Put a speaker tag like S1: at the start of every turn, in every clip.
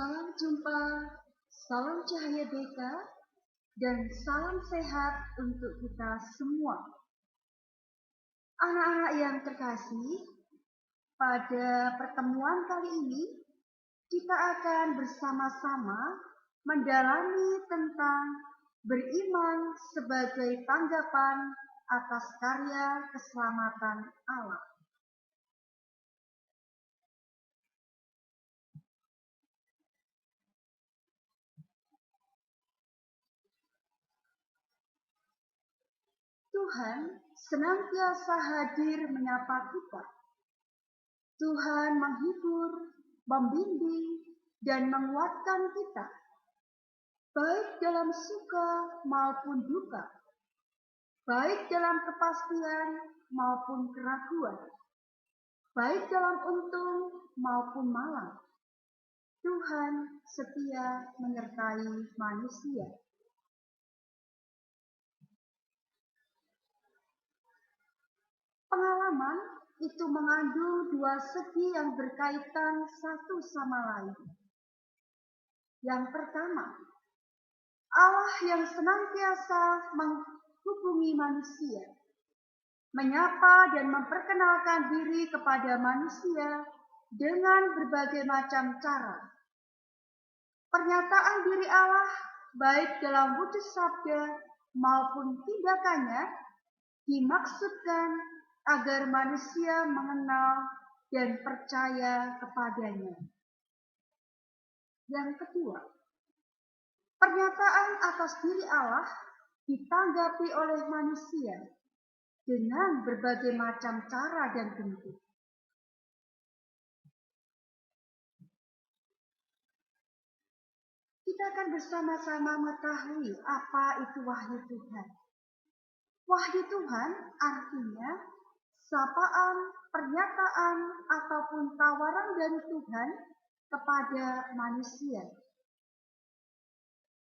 S1: Salam jumpa, salam cahaya Beka, dan salam sehat untuk kita semua. Anak-anak yang terkasih, pada pertemuan kali ini kita akan bersama-sama mendalami tentang beriman sebagai tanggapan atas karya keselamatan Allah. Tuhan senantiasa hadir menyapa kita. Tuhan menghibur, membimbing, dan menguatkan kita, baik dalam suka maupun duka, baik dalam kepastian maupun keraguan, baik dalam untung maupun malang. Tuhan setia menyertai manusia. Pengalaman itu mengandung dua segi yang berkaitan satu sama lain. Yang pertama, Allah yang senantiasa menghubungi manusia, menyapa dan memperkenalkan diri kepada manusia dengan berbagai macam cara. Pernyataan diri Allah, baik dalam wujud sabda maupun tindakannya, dimaksudkan agar manusia mengenal dan percaya kepadanya. Yang kedua, pernyataan atas diri Allah ditanggapi oleh manusia dengan berbagai macam cara dan bentuk. Kita akan bersama-sama mengetahui apa itu wahyu Tuhan. Wahyu Tuhan artinya sapaan, pernyataan, ataupun tawaran dari Tuhan kepada manusia.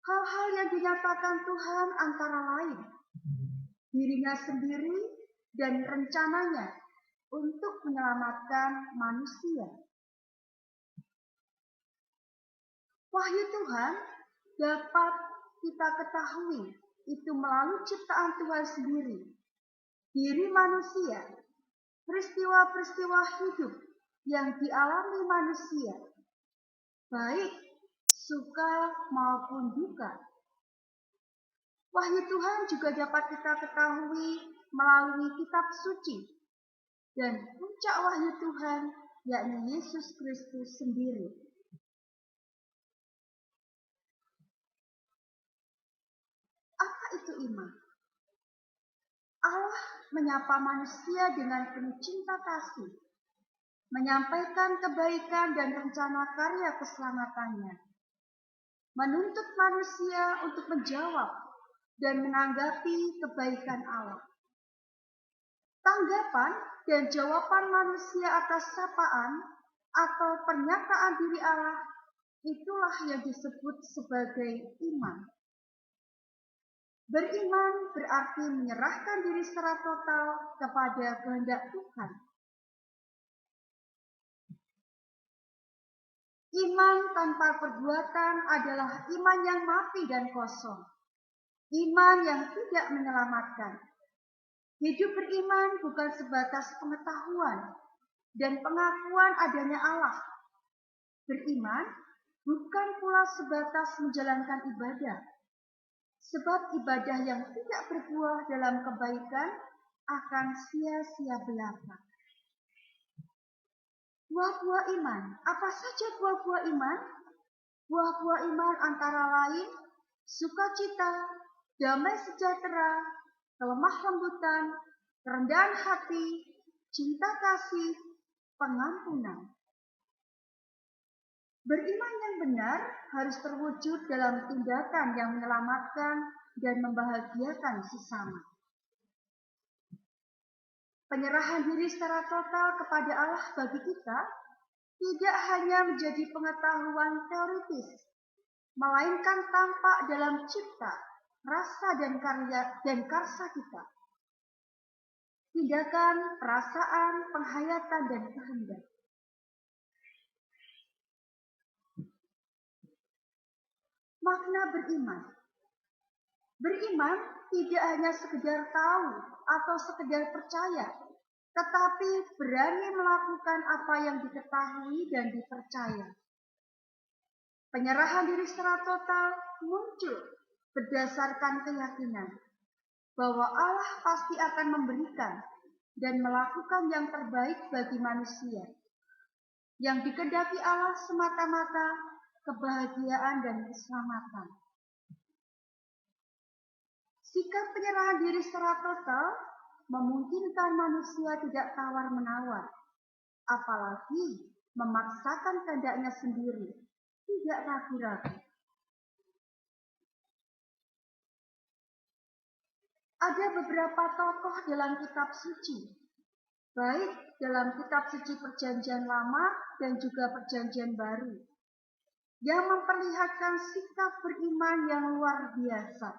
S1: Hal-hal yang dinyatakan Tuhan antara lain dirinya sendiri dan rencananya untuk menyelamatkan manusia. Wahyu Tuhan dapat kita ketahui itu melalui ciptaan Tuhan sendiri, diri manusia, peristiwa-peristiwa hidup yang dialami manusia, baik suka maupun duka. Wahyu Tuhan juga dapat kita ketahui melalui kitab suci dan puncak wahyu Tuhan, yakni Yesus Kristus sendiri. Apa itu iman? Allah menyapa manusia dengan penuh cinta kasih, menyampaikan kebaikan dan rencana karya keselamatannya, menuntut manusia untuk menjawab dan menanggapi kebaikan Allah. Tanggapan dan jawaban manusia atas sapaan atau pernyataan diri Allah, itulah yang disebut sebagai iman. Beriman berarti menyerahkan diri secara total kepada kehendak Tuhan. Iman tanpa perbuatan adalah iman yang mati dan kosong. Iman yang tidak menyelamatkan. Hidup beriman bukan sebatas pengetahuan dan pengakuan adanya Allah. Beriman bukan pula sebatas menjalankan ibadah. Sebab ibadah yang tidak berbuah dalam kebaikan akan sia-sia belaka. Buah-buah iman. Apa saja buah-buah iman? Buah-buah iman antara lain sukacita, damai sejahtera, kelemah lembutan, kerendahan hati, cinta kasih, pengampunan. Beriman yang benar harus terwujud dalam tindakan yang menyelamatkan dan membahagiakan sesama. Penyerahan diri secara total kepada Allah bagi kita tidak hanya menjadi pengetahuan teoritis, melainkan tampak dalam cipta, rasa dan karsa kita. Tindakan, perasaan, penghayatan, dan kehendak. Makna beriman. Beriman tidak hanya sekedar tahu atau sekedar percaya, tetapi berani melakukan apa yang diketahui dan dipercaya. Penyerahan diri secara total muncul berdasarkan keyakinan bahwa Allah pasti akan memberikan dan melakukan yang terbaik bagi manusia. Yang dikehendaki Allah semata-mata kebahagiaan dan keselamatan. Sikap penyerahan diri secara total memungkinkan manusia tidak tawar-menawar, apalagi memaksakan kehendaknya sendiri, tidak ragu-ragu. Ada beberapa tokoh dalam kitab suci, baik dalam kitab suci Perjanjian Lama dan juga Perjanjian Baru, yang memperlihatkan sikap beriman yang luar biasa.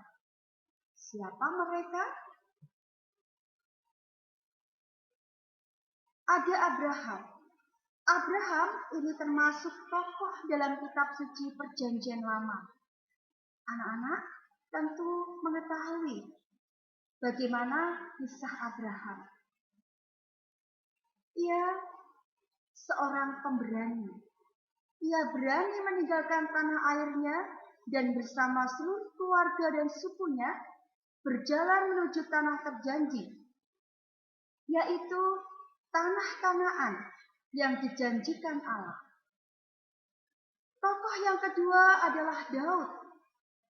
S1: Siapa mereka? Ada Abraham. Abraham ini termasuk tokoh dalam kitab suci Perjanjian Lama. Anak-anak tentu mengetahui bagaimana kisah Abraham. Ia seorang pemberani. Ia berani meninggalkan tanah airnya dan bersama seluruh keluarga dan sukunya berjalan menuju tanah terjanji, yaitu tanah Kanaan yang dijanjikan Allah. Tokoh yang kedua adalah Daud.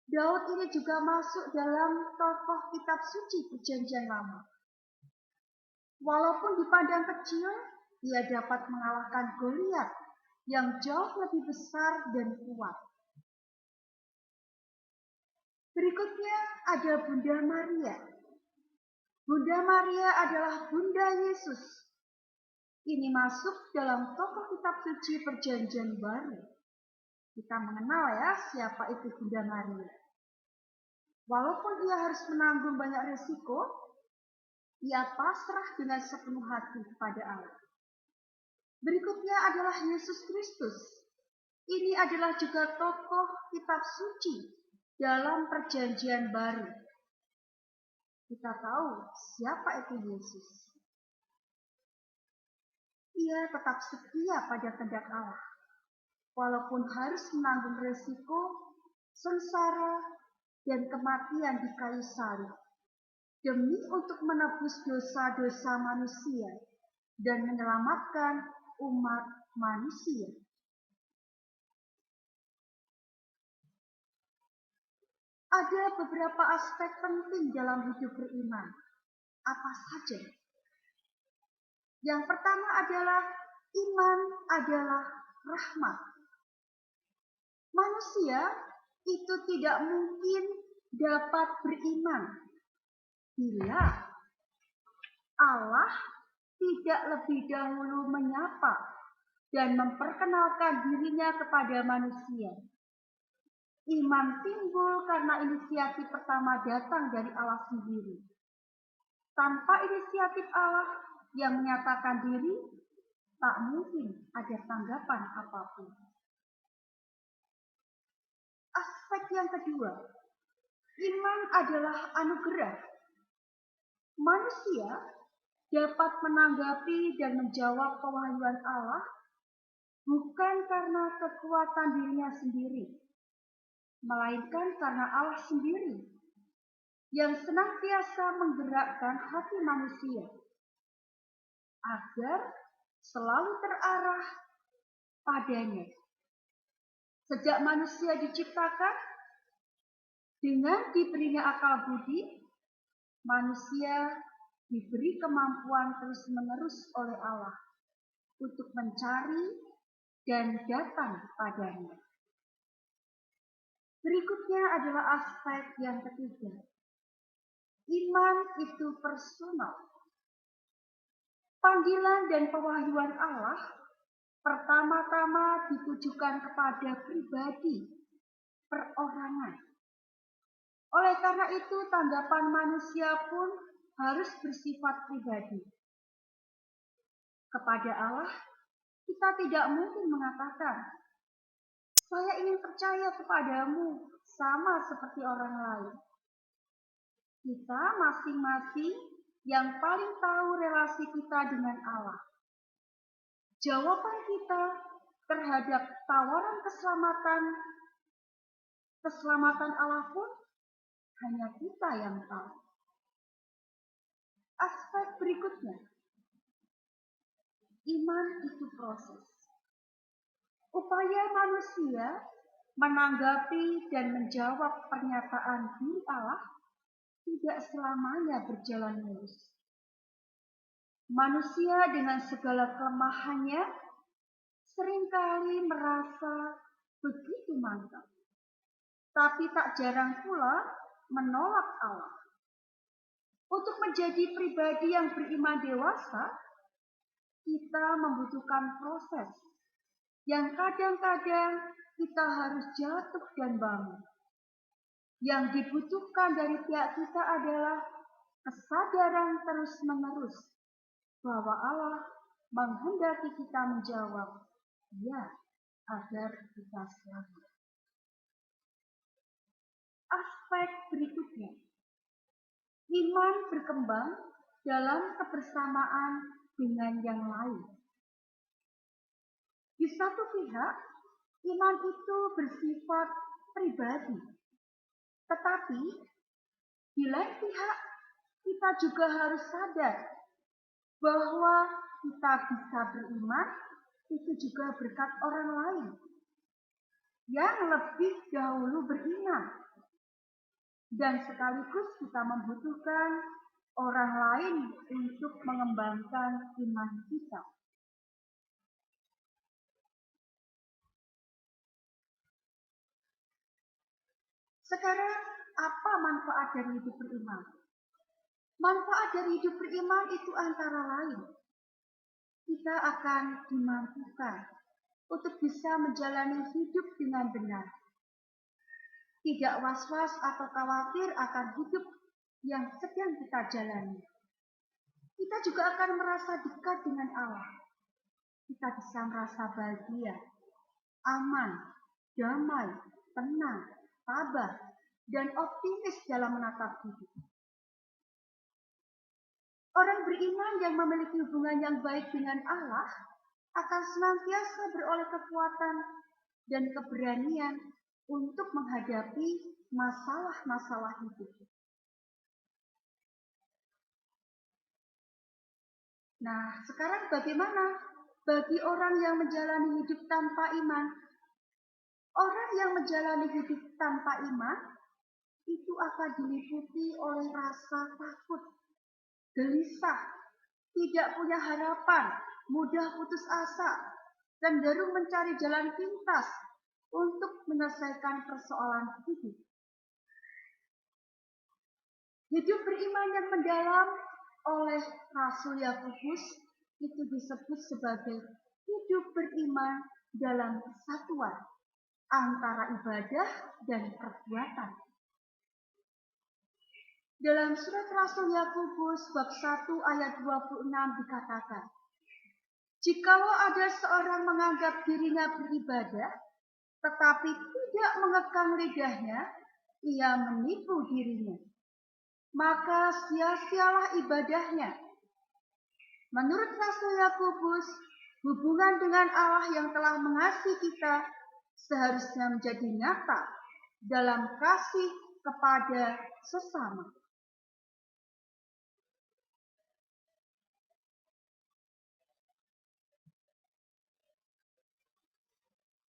S1: Daud ini juga masuk dalam tokoh kitab suci Perjanjian Lama. Walaupun dipandang kecil, ia dapat mengalahkan Goliat yang jauh lebih besar dan kuat. Berikutnya ada Bunda Maria. Bunda Maria adalah Bunda Yesus. Ini masuk dalam tokoh kitab suci Perjanjian Baru. Kita mengenal ya siapa itu Bunda Maria. Walaupun ia harus menanggung banyak risiko, ia pasrah dengan sepenuh hati kepada Allah. Berikutnya adalah Yesus Kristus. Ini adalah juga tokoh kitab suci dalam Perjanjian Baru. Kita tahu siapa itu Yesus. Ia tetap setia pada kehendak Allah, walaupun harus menanggung risiko, sengsara, dan kematian di kayu salib, demi untuk menebus dosa-dosa manusia dan menyelamatkan umat manusia. Ada beberapa aspek penting dalam hidup beriman. Apa saja? Yang pertama adalah iman adalah rahmat. Manusia itu tidak mungkin dapat beriman bila Allah tidak lebih dahulu menyapa dan memperkenalkan dirinya kepada manusia. Iman timbul karena inisiatif pertama datang dari Allah sendiri. Tanpa inisiatif Allah yang menyatakan diri, tak mungkin ada tanggapan apapun. Aspek yang kedua, iman adalah anugerah. Manusia dapat menanggapi dan menjawab pewahyuan Allah bukan karena kekuatan dirinya sendiri, melainkan karena Allah sendiri yang senantiasa menggerakkan hati manusia agar selalu terarah padanya. Sejak manusia diciptakan, dengan diberinya akal budi, manusia diberi kemampuan terus-menerus oleh Allah untuk mencari dan datang padanya. Berikutnya adalah aspek yang ketiga. Iman itu personal. Panggilan dan pewahyuan Allah pertama-tama ditujukan kepada pribadi, perorangan. Oleh karena itu, tanggapan manusia pun harus bersifat pribadi. Kepada Allah, kita tidak mungkin mengatakan, "Saya ingin percaya kepadamu sama seperti orang lain. Kita masing-masing yang paling tahu relasi kita dengan Allah. Jawaban kita terhadap tawaran keselamatan Allah pun hanya kita yang tahu. Aspek berikutnya, iman itu proses. Upaya manusia menanggapi dan menjawab pernyataan diri Allah tidak selamanya berjalan mulus. Manusia dengan segala kelemahannya seringkali merasa begitu mantap, tapi tak jarang pula menolak Allah. Untuk menjadi pribadi yang beriman dewasa, kita membutuhkan proses yang kadang-kadang kita harus jatuh dan bangun. Yang dibutuhkan dari pihak kita adalah kesadaran terus-menerus bahwa Allah menghendaki kita menjawab ya agar kita selamat. Aspek berikutnya, iman berkembang dalam kebersamaan dengan yang lain. Di satu pihak, iman itu bersifat pribadi. Tetapi, di lain pihak, kita juga harus sadar bahwa kita bisa beriman itu juga berkat orang lain yang lebih dahulu beriman. Dan sekaligus kita membutuhkan orang lain untuk mengembangkan iman kita. Sekarang, apa manfaat dari hidup beriman? Manfaat dari hidup beriman itu antara lain, kita akan dimampukan untuk bisa menjalani hidup dengan benar. Tidak was-was atau khawatir akan hidup yang sedang kita jalani. Kita juga akan merasa dekat dengan Allah. Kita bisa merasa bahagia, aman, damai, tenang, tabah, dan optimis dalam menatap hidup. Orang beriman yang memiliki hubungan yang baik dengan Allah akan senantiasa beroleh kekuatan dan keberanian untuk menghadapi masalah-masalah hidup. Nah, sekarang bagaimana bagi orang yang menjalani hidup tanpa iman? Orang yang menjalani hidup tanpa iman itu akan diliputi oleh rasa takut, gelisah, tidak punya harapan, mudah putus asa, cenderung mencari jalan pintas untuk menyelesaikan persoalan hidup. Hidup beriman yang mendalam oleh Rasul Yakobus itu disebut sebagai hidup beriman dalam kesatuan antara ibadah dan perbuatan. Dalam surat Rasul Yakobus bab 1 ayat 26 dikatakan, "Jikalau ada seorang menganggap dirinya beribadah, tetapi tidak mengekang lidahnya, ia menipu dirinya. Maka sia-sialah ibadahnya." Menurut Rasul Yakobus, hubungan dengan Allah yang telah mengasihi kita seharusnya menjadi nyata dalam kasih kepada sesama.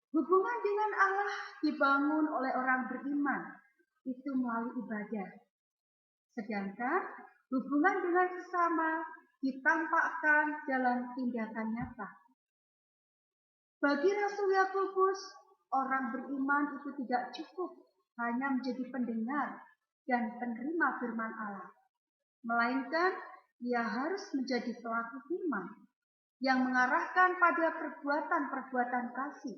S1: Hubungan dengan Allah dibangun oleh orang beriman, itu melalui ibadah. Sedangkan hubungan dengan sesama ditampakkan dalam tindakan nyata. Bagi Rasul Yakobus, orang beriman itu tidak cukup hanya menjadi pendengar dan penerima firman Allah, melainkan ia harus menjadi pelaku firman yang mengarahkan pada perbuatan-perbuatan kasih.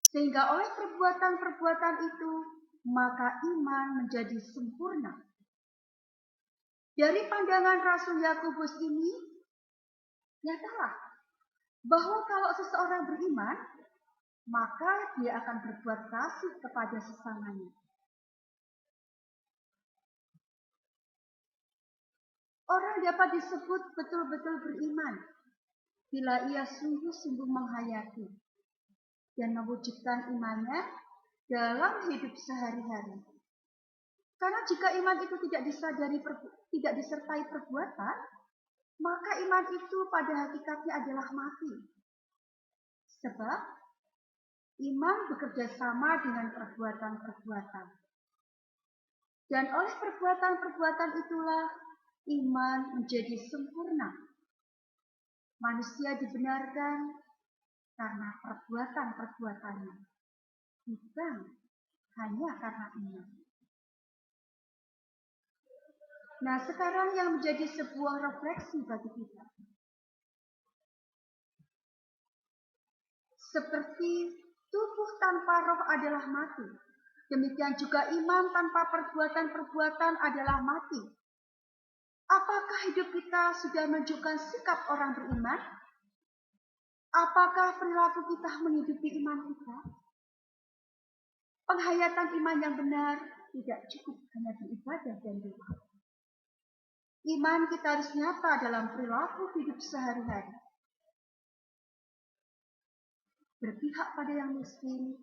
S1: Sehingga oleh perbuatan-perbuatan itu, maka iman menjadi sempurna. Dari pandangan Rasul Yakobus ini, nyatalah bahwa kalau seseorang beriman, maka dia akan berbuat kasih kepada sesamanya. Orang dapat disebut betul-betul beriman bila ia sungguh-sungguh menghayati dan mewujudkan imannya dalam hidup sehari-hari. Karena jika iman itu tidak disertai perbuatan, maka iman itu pada hakikatnya adalah mati. Sebab iman bekerja sama dengan perbuatan-perbuatan. Dan oleh perbuatan-perbuatan itulah iman menjadi sempurna. Manusia dibenarkan karena perbuatan-perbuatannya, bukan hanya karena iman. Nah, sekarang yang menjadi sebuah refleksi bagi kita. Seperti tubuh tanpa roh adalah mati, demikian juga iman tanpa perbuatan-perbuatan adalah mati. Apakah hidup kita sudah menunjukkan sikap orang beriman? Apakah perilaku kita menghidupi iman kita? Penghayatan iman yang benar tidak cukup hanya beribadah dan doa. Iman kita harus nyata dalam perilaku hidup sehari-hari. Berpihak pada yang miskin,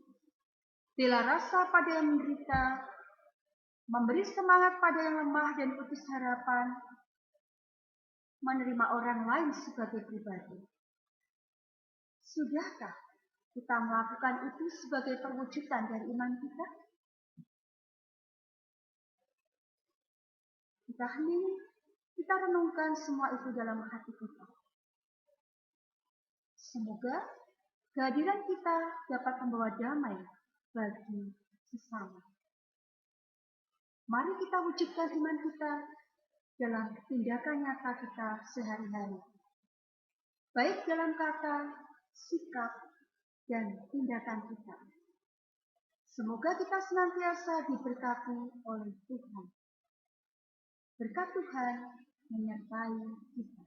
S1: bela rasa pada yang menderita, memberi semangat pada yang lemah dan putus harapan, menerima orang lain sebagai pribadi. Sudahkah kita melakukan itu sebagai perwujudan dari iman kita? Kita hening, kita renungkan semua itu dalam hati kita. Semoga kehadiran kita dapat membawa damai bagi sesama. Mari kita wujudkan iman kita dalam tindakan nyata kita sehari-hari. Baik dalam kata, sikap, dan tindakan kita. Semoga kita senantiasa diberkati oleh Tuhan. Berkat Tuhan menyertai kita.